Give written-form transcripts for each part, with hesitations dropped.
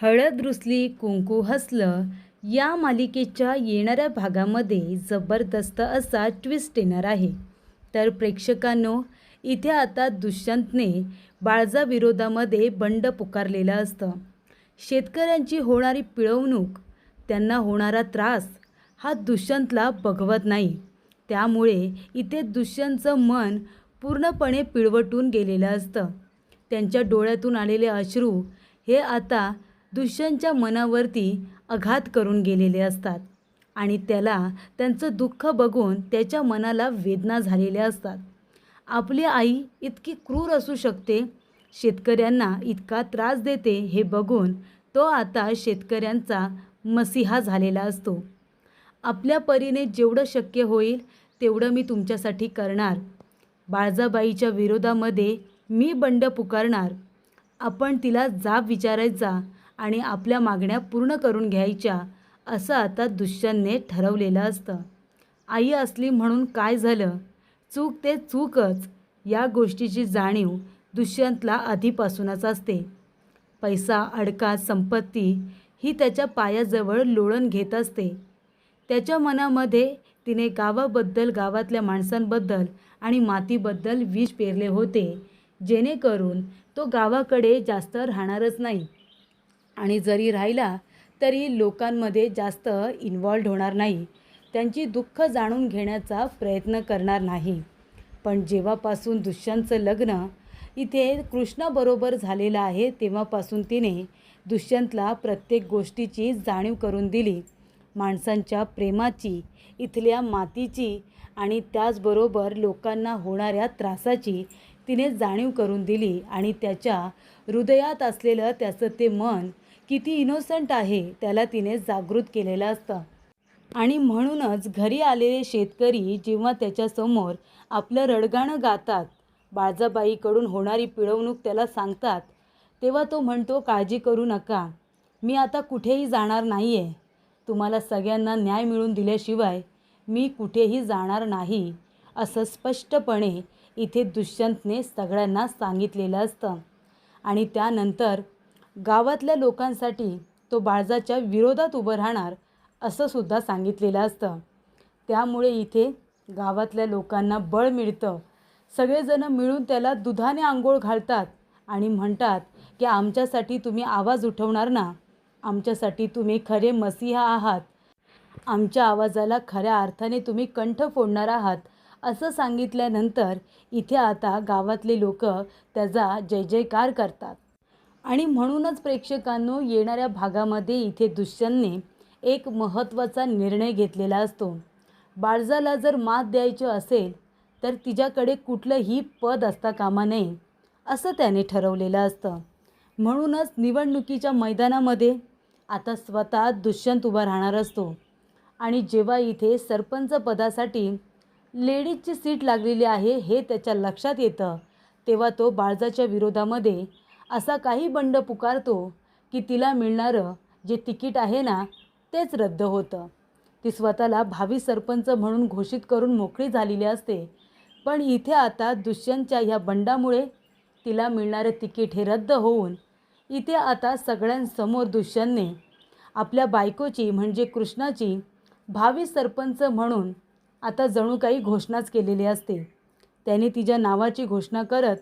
हळद रुसली कुंकू हसलं या मालिकेच्या येणाऱ्या भागामध्ये जबरदस्त असा ट्विस्ट येणार आहे. तर प्रेक्षकांनो, इथे आता दुष्यंतने विरोधामध्ये बंड पुकारलेलं असतं. शेतकऱ्यांची होणारी पिळवणूक, त्यांना होणारा त्रास हा दुष्यंतला बघवत नाही. त्यामुळे इथे दुष्यंतचं मन पूर्णपणे पिळवटून गेलेलं असतं. त्यांच्या डोळ्यातून आलेले अश्रू हे आता दुष्यंतच्या मनावरती आघात करून गेलेले असतात आणि त्याला त्यांचं दुःख बघून त्याच्या मनाला वेदना झालेल्या असतात. आपली आई इतकी क्रूर असू शकते, शेतकऱ्यांना इतका त्रास देते हे बघून तो आता शेतकऱ्यांचा मसीहा झालेला असतो. आपल्या परीने जेवढं शक्य होईल तेवढं मी तुमच्यासाठी करणार. बाळजाबाईच्या विरोधामध्ये मी बंड पुकारणार. आपण तिला जाब विचारायचा आणि आपल्या मागण्या पूर्ण करून घ्यायच्या, असं आता दुष्यंतने ठरवलेलं असतं. आई असली म्हणून काय झालं, चूक ते चूकच या गोष्टीची जाणीव दुष्यंतला आधीपासूनच असते. पैसा, अडका, संपत्ती ही त्याच्या पायाजवळ लोळण घेत असते. त्याच्या मनामध्ये तिने गावाबद्दल, गावातल्या माणसांबद्दल आणि मातीबद्दल विष पेरले होते, जेणेकरून तो गावाकडे जास्त राहणारच नाही आणि जरी राहिला तरी लोकांमध्ये जास्त इन्व्हॉल्ड होणार नाही, त्यांची दुःख जाणून घेण्याचा प्रयत्न करणार नाही. पण जेव्हापासून दुष्यंतचं लग्न इथे कृष्णाबरोबर झालेलं आहे तेव्हापासून तिने दुष्यंतला प्रत्येक गोष्टीची जाणीव करून दिली. माणसांच्या प्रेमाची, इथल्या मातीची आणि त्याचबरोबर लोकांना होणाऱ्या त्रासाची तिने जाणीव करून दिली आणि त्याच्या हृदयात असलेलं त्याचं ते मन किती इनोसंट आहे त्याला तिने जागृत केलेलं असतं. आणि म्हणूनच घरी आलेले शेतकरी जेव्हा त्याच्यासमोर आपलं रडगाणं गातात, बाळजाबाईकडून होणारी पिळवणूक त्याला सांगतात, तेव्हा तो म्हणतो, काळजी करू नका, मी आता कुठेही जाणार नाही आहे. तुम्हाला सगळ्यांना न्याय मिळवून दिल्याशिवाय मी कुठेही जाणार नाही, असं स्पष्टपणे इथे दुष्यंतने सगळ्यांना सांगितलेलं असतं. आणि त्यानंतर गावातल्या लोकांसाठी तो बाळजाच्या विरोधात उभं राहणार असं सुद्धा सांगितलेलं असतं. त्यामुळे इथे गावातल्या लोकांना बळ मिळतं. सगळेजण मिळून त्याला दुधाने आंघोळ घालतात आणि म्हणतात की आमच्यासाठी तुम्ही आवाज उठवणार ना, आमच्यासाठी तुम्ही खरे मसीहा आहात, आमच्या आवाजाला खऱ्या अर्थाने तुम्ही कंठ फोडणार आहात, असं सांगितल्यानंतर इथे आता गावातले लोक त्याचा जय जयकार करतात. आणि म्हणूनच प्रेक्षकांनो, येणाऱ्या भागामध्ये इथे दुष्यंतने एक महत्त्वाचा निर्णय घेतलेला असतो. बाळजाला जर मात द्यायची असेल तर तिच्याकडे कुठलंही पद असता कामा नये, असं त्याने ठरवलेलं असतं. म्हणूनच निवडणुकीच्या मैदानामध्ये आता स्वतः दुष्यंत उभा राहणार असतो. आणि जेव्हा इथे सरपंच पदासाठी लेडीजची सीट लागलेली आहे हे त्याच्या लक्षात येतं, तेव्हा तो बाळजाच्या विरोधामध्ये असा काही बंड पुकारतो की तिला मिळणारं जे तिकीट आहे ना तेच रद्द होतं. ती स्वतःला भावी सरपंच म्हणून घोषित करून मोकळी झालेली असते. पण इथे आता दुष्यंतच्या ह्या बंडामुळे तिला मिळणारं तिकीट हे रद्द होऊन इथे आता सगळ्यांसमोर दुष्यंतने आपल्या बायकोची म्हणजे कृष्णाची भावी सरपंच म्हणून आता जणू काही घोषणाच केलेली असते. त्याने तिच्या नावाची घोषणा करत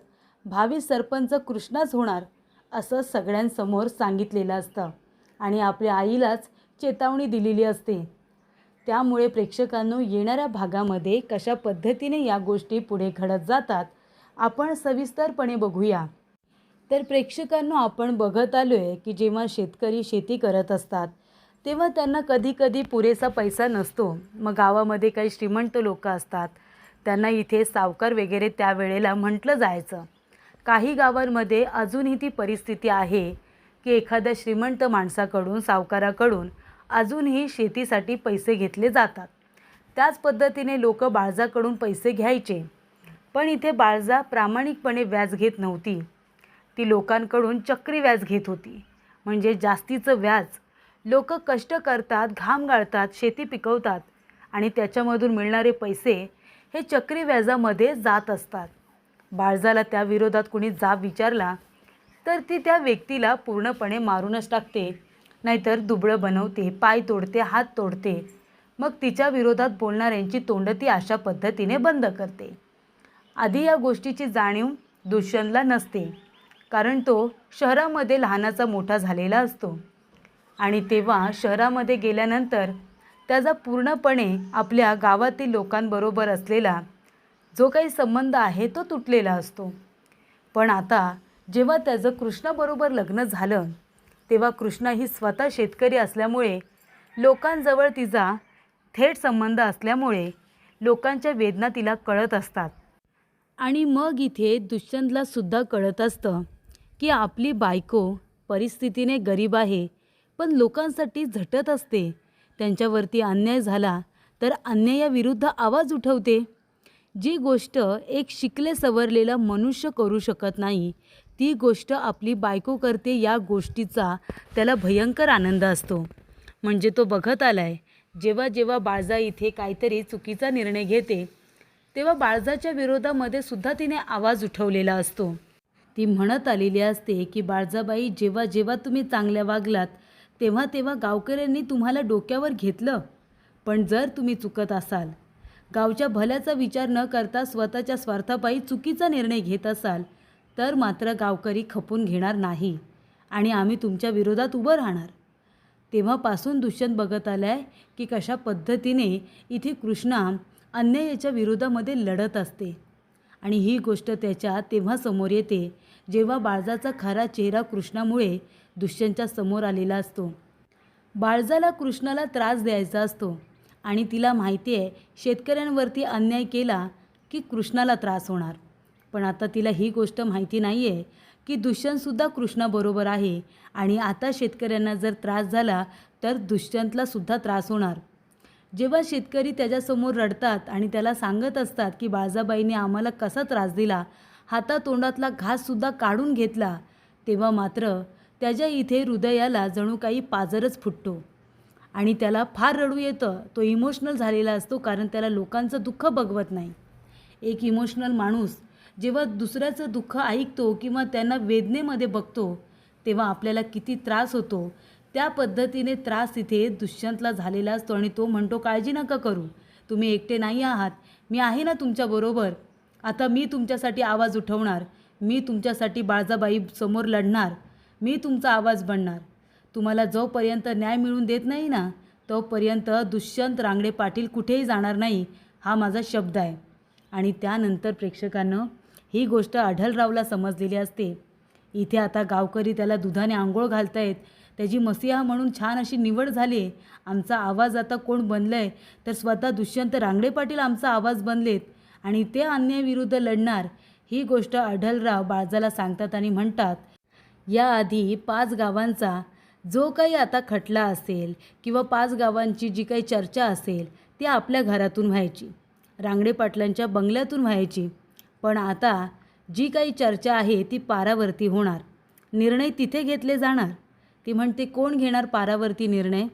भावी सरपंच कृष्णाच होणार असं सगळ्यांसमोर सांगितलेलं असतं आणि आपल्या आईलाच चेतावणी दिलेली असते. त्यामुळे प्रेक्षकांनो, येणाऱ्या भागामध्ये कशा पद्धतीने या गोष्टी पुढे घडत जातात आपण सविस्तरपणे बघूया. तर प्रेक्षकांनो, आपण बघत आलो आहे की जेव्हा शेतकरी शेती करत असतात तेव्हा त्यांना कधी कधी पुरेसा पैसा नसतो. मग गावामध्ये काही श्रीमंत लोक असतात, त्यांना इथे सावकार वगैरे त्यावेळेला म्हटलं जायचं. काही गावांमध्ये अजूनही ती परिस्थिती आहे की एखाद्या श्रीमंत माणसाकडून, सावकाराकडून अजूनही शेतीसाठी पैसे घेतले जातात. त्याच पद्धतीने लोक बाळजाकडून पैसे घ्यायचे, पण इथे बाळजा प्रामाणिकपणे व्याज घेत नव्हती. ती लोकांकडून चक्री व्याज घेत होती. म्हणजे जास्तीचं व्याज. लोक कष्ट करतात, घाम गाळतात, शेती पिकवतात आणि त्याच्यामधून मिळणारे पैसे हे चक्री व्याजामध्ये जात असतात. बाळजाला त्या विरोधात कुणी जाब विचारला तर ती त्या व्यक्तीला पूर्णपणे मारूनच टाकते, नाहीतर दुबळं बनवते, पाय तोडते, हात तोडते. मग तिच्या विरोधात बोलणाऱ्यांची तोंड ती अशा पद्धतीने बंद करते. आधी या गोष्टीची जाणीव दुष्यंतला नसते, कारण तो शहरामध्ये लहानाचा मोठा झालेला असतो आणि तेव्हा शहरामध्ये गेल्यानंतर त्याचा पूर्णपणे आपल्या गावातील लोकांबरोबर असलेला जो काही संबंध आहे तो तुटलेला असतो. पण आता जेव्हा त्याचं कृष्णाबरोबर लग्न झालं, तेव्हा कृष्णा ही स्वतः शेतकरी असल्यामुळे, लोकांजवळ तिचा थेट संबंध असल्यामुळे लोकांच्या वेदना तिला कळत असतात. आणि मग इथे दुष्यंतला सुद्धा कळत असतं की आपली बायको परिस्थितीने गरीब आहे, पण लोकांसाठी झटत असते. त्यांच्यावरती अन्याय झाला तर अन्यायाविरुद्ध आवाज उठवते. जी गोष्ट एक शिकले सवरलेला मनुष्य करू शकत नाही, ती गोष्ट आपली बायको करते. या गोष्टीचा त्याला भयंकर आनंद असतो. म्हणजे तो बघत आलाय, जेव्हा जेव्हा बाळजा इथे काहीतरी चुकीचा निर्णय घेते, तेव्हा बाळजाच्या विरोधामध्ये सुद्धा तिने आवाज उठवलेला असतो. ती म्हणत आलेली असते की बाळजाबाई, जेव्हा जेव्हा तुम्ही चांगल्या वागलात तेव्हा तेव्हा गावकऱ्यांनी तुम्हाला डोक्यावर घेतलं, पण जर तुम्ही चुकत असाल, गावच्या भल्याचा विचार न करता स्वतःच्या स्वार्थापायी चुकीचा निर्णय घेत असाल, तर मात्र गावकरी खपून घेणार नाही आणि आम्ही तुमच्या विरोधात उभं राहणार. तेव्हापासून दुष्यंत बघत आलाय की कशा पद्धतीने इथे कृष्णा अन्यायाच्या विरोधामध्ये लढत असते. आणि ही गोष्ट त्याच्या तेव्हा समोर येते जेव्हा बाळजाचा खरा चेहरा कृष्णामुळे दुष्यंतच्या समोर आलेला असतो. बाळजाला कृष्णाला त्रास द्यायचा असतो आणि तिला माहिती आहे शेतकऱ्यांवरती अन्याय केला की कृष्णाला त्रास होणार. पण आता तिला ही गोष्ट माहिती नाही आहे की दुष्यंतसुद्धा कृष्णाबरोबर आहे आणि आता शेतकऱ्यांना जर त्रास झाला तर दुष्यंतलासुद्धा त्रास होणार. जेव्हा शेतकरी त्याच्यासमोर रडतात आणि त्याला सांगत असतात की बाळजाबाईंनी आम्हाला कसा त्रास दिला, हातातोंडातला घाससुद्धा काढून घेतला, तेव्हा मात्र त्याच्या इथे हृदयाला जणू काही पाझरच फुटतो आणि त्याला फार रडू येतं. तो इमोशनल झालेला असतो, कारण त्याला लोकांचं दुःख बघवत नाही. एक इमोशनल माणूस जेव्हा दुसऱ्याचं दुःख ऐकतो किंवा त्यांना वेदनेमध्ये बघतो, तेव्हा आपल्याला किती त्रास होतो, त्या पद्धतीने त्रास इथे दुष्यंतला झालेला असतो. आणि तो म्हणतो, काळजी नका करू, तुम्ही एकटे नाही आहात, मी आहे ना तुमच्याबरोबर. आता मी तुमच्यासाठी आवाज उठवणार, मी तुमच्यासाठी बाळजाबाई समोर लढणार, मी तुमचा आवाज बनणार. तुम्हाला जोपर्यंत न्याय मिळवून देत नाही ना, तोपर्यंत दुष्यंत रांगडे पाटील कुठेही जाणार नाही, हा माझा शब्द आहे. आणि त्यानंतर प्रेक्षकांना ही गोष्ट आढळरावला समजलेली असते. इथे आता गावकरी त्याला दुधाने आंघोळ घालतायत, त्याची मसीहा म्हणून छान अशी निवड झाली. आमचा आवाज आता कोण बनलं आहे, तर स्वतः दुष्यंत रांगडे पाटील आमचा आवाज बनलेत आणि ते अन्यायाविरुद्ध लढणार. ही गोष्ट आढळराव बाळजाला सांगतात आणि म्हणतात, याआधी 5 गावांचा जो काही आता खटला असेल किंवा 5 गावांची जी काही चर्चा असेल ती आपल्या घरातून व्हायची, रांगडे पाटलांच्या बंगल्यातून व्हायची. पण आता जी काही चर्चा आहे ती पारावरती होणार, निर्णय तिथे घेतले जाणार. ती म्हणते, कोण घेणार पारावरती निर्णय?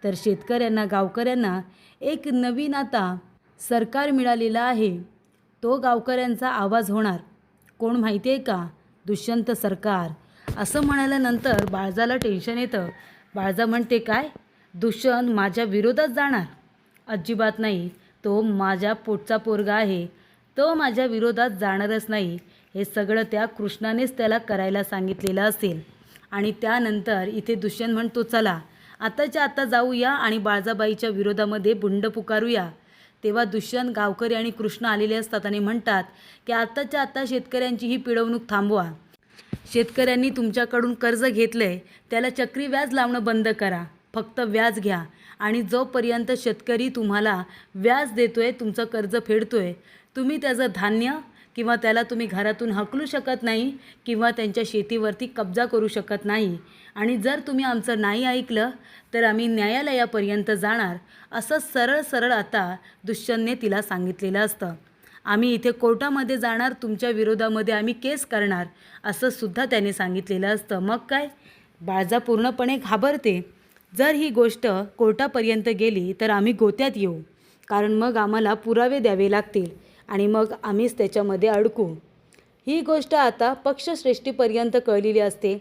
तर शेतकऱ्यांना, गावकऱ्यांना एक नवीन आता सरकार मिळालेलं आहे, तो गावकऱ्यांचा आवाज होणार. कोण माहिती आहे का? दुष्यंत सरकार. असं म्हणाल्यानंतर बाळजाला टेन्शन येतं. बाळजा म्हणते, काय दुष्यंत माझ्या विरोधात जाणार? अजिबात नाही, तो माझ्या पोटचा पोरगा आहे, तो माझ्या विरोधात जाणारच नाही. हे सगळं त्या कृष्णानेच त्याला करायला सांगितलेलं असेल. आणि त्यानंतर इथे दुष्यंत म्हणतो, चला आताच्या आता जाऊया आणि बाळजाबाईच्या विरोधामध्ये बुंड पुकारूया. तेव्हा दुष्यंत, गावकरी आणि कृष्ण आलेले असतात आणि म्हणतात की आत्ताच्या आत्ता शेतकऱ्यांची ही पिळवणूक थांबवा. शेतकऱ्यांनी तुमच्याकडून कर्ज घेतलं आहे, त्याला चक्री व्याज लावणं बंद करा. फक्त व्याज घ्या आणि जोपर्यंत शेतकरी तुम्हाला व्याज देतोय, तुमचं कर्ज फेडतोय, तुम्ही त्याचं धान्य किंवा त्याला तुम्ही घरातून हकलू शकत नाही किंवा त्यांच्या शेतीवरती कब्जा करू शकत नाही. आणि जर तुम्ही आमचं नाही ऐकलं तर आम्ही न्यायालयापर्यंत जाणार. असं सरळ सरळ आता दुष्यंतने तिला सांगितलेलं असतं. आम्ही इथे कोर्टामध्ये जाणार, तुमच्या विरोधामध्ये आम्ही केस करणार, असं सुद्धा त्याने सांगितलेलं असतं. मग काय, बाळजा पूर्णपणे घाबरते. जर ही गोष्ट कोर्टापर्यंत गेली तर आम्ही गोत्यात येऊ, कारण मग आम्हाला पुरावे द्यावे लागतील आणि मग आम्हीच त्याच्यामध्ये अडकू. ही गोष्ट आता पक्षश्रेष्ठीपर्यंत कळलेली असते.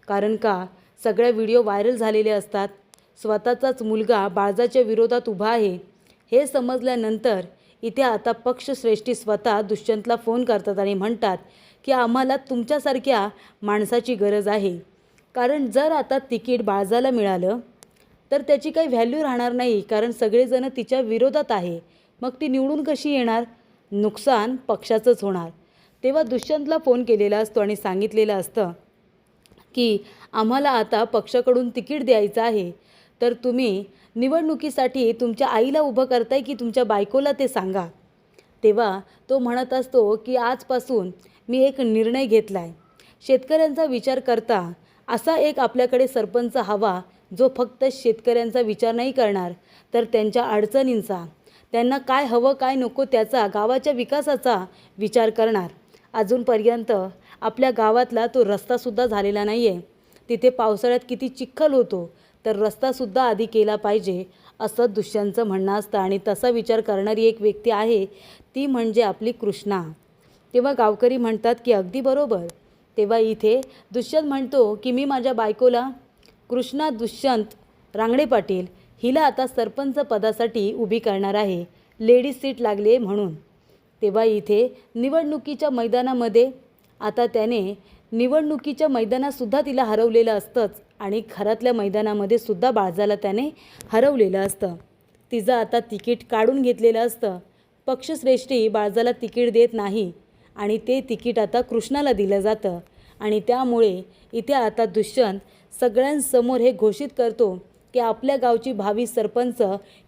कारण का, सगळ्या व्हिडिओ व्हायरल झालेले असतात. स्वतःचाच मुलगा बाळजाच्या विरोधात उभा आहे हे समजल्यानंतर इथे आता पक्षश्रेष्ठी स्वतः दुष्यंतला फोन करतात आणि म्हणतात की आम्हाला तुमच्यासारख्या माणसाची गरज आहे. कारण जर आता तिकीट बाळजाला मिळालं तर त्याची काही व्हॅल्यू राहणार नाही, कारण सगळेजण तिच्या विरोधात आहे. मग ती निवडून कशी येणार? नुकसान पक्षाचंच होणार. तेव्हा दुष्यंतला फोन केलेला असतो आणि सांगितलेलं असतं की आम्हाला आता पक्षाकडून तिकीट द्यायचं आहे, तर तुम्ही निवडणुकीसाठी तुमच्या आईला उभं करताय की तुमच्या बायकोला ते सांगा. तेव्हा तो म्हणत असतो की आजपासून मी एक निर्णय घेतला आहे. शेतकऱ्यांचा विचार करता असा एक आपल्याकडे सरपंच हवा, जो फक्त शेतकऱ्यांचा विचार नाही करणार तर त्यांच्या अडचणींचा, त्यांना काय हवं काय नको त्याचा, गावाच्या विकासाचा विचार करणार. अजूनपर्यंत आपल्या गावातला तो रस्तासुद्धा झालेला नाही आहे. तिथे पावसाळ्यात किती चिखल होतो, तर रस्तासुद्धा आधी केला पाहिजे असं दुष्यंतचं म्हणणं असतं. आणि तसा विचार करणारी एक व्यक्ती आहे, ती म्हणजे आपली कृष्णा. तेव्हा गावकरी म्हणतात की अगदी बरोबर. तेव्हा इथे दुष्यंत म्हणतो की मी माझ्या बायकोला कृष्णा दुष्यंत रांगडे पाटील हिला आता सरपंच पदासाठी उभी करणार आहे, लेडीज सीट लागली आहे म्हणून. तेव्हा इथे निवडणुकीच्या मैदानामध्ये आता त्याने निवडणुकीच्या मैदानातसुद्धा तिला हरवलेलं असतंच आणि घरातल्या मैदानामध्ये सुद्धा बाळजाला त्याने हरवलेलं असतं. तिचं आता तिकीट काढून घेतलेलं असतं. पक्षश्रेष्ठी बाळजाला तिकीट देत नाही आणि ते तिकीट आता कृष्णाला दिलं जातं. आणि त्यामुळे इथे आता दुष्यंत सगळ्यांसमोर हे घोषित करतो की आपल्या गावची भावी सरपंच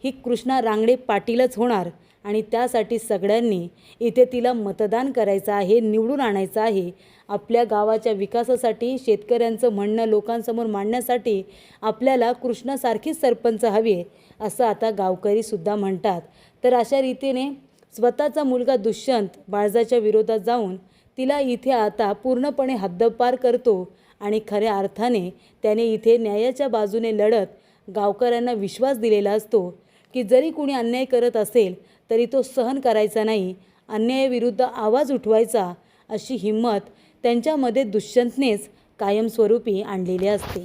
ही कृष्णा रांगडे पाटीलच होणार आणि त्यासाठी सगळ्यांनी इथे तिला मतदान करायचं आहे, निवडून आणायचं आहे. आपल्या गावाच्या विकासासाठी, शेतकऱ्यांचं म्हणणं लोकांसमोर मांडण्यासाठी आपल्याला कृष्णासारखीच सरपंच हवी आहे असं आता गावकरीसुद्धा म्हणतात. तर अशा रीतीने स्वतःचा मुलगा दुष्यंत बाळजाच्या विरोधात जाऊन तिला इथे आता पूर्णपणे हद्दपार करतो आणि खऱ्या अर्थाने त्याने इथे न्यायाच्या बाजूने लढत गावकऱ्यांना विश्वास दिलेला असतो की जरी कुणी अन्याय करत असेल तरी तो सहन करायचा नाही, अन्यायाविरुद्ध आवाज उठवायचा, अशी हिंमत त्यांच्यामध्ये दुष्यंतनेच कायमस्वरूपी आणलेली असते.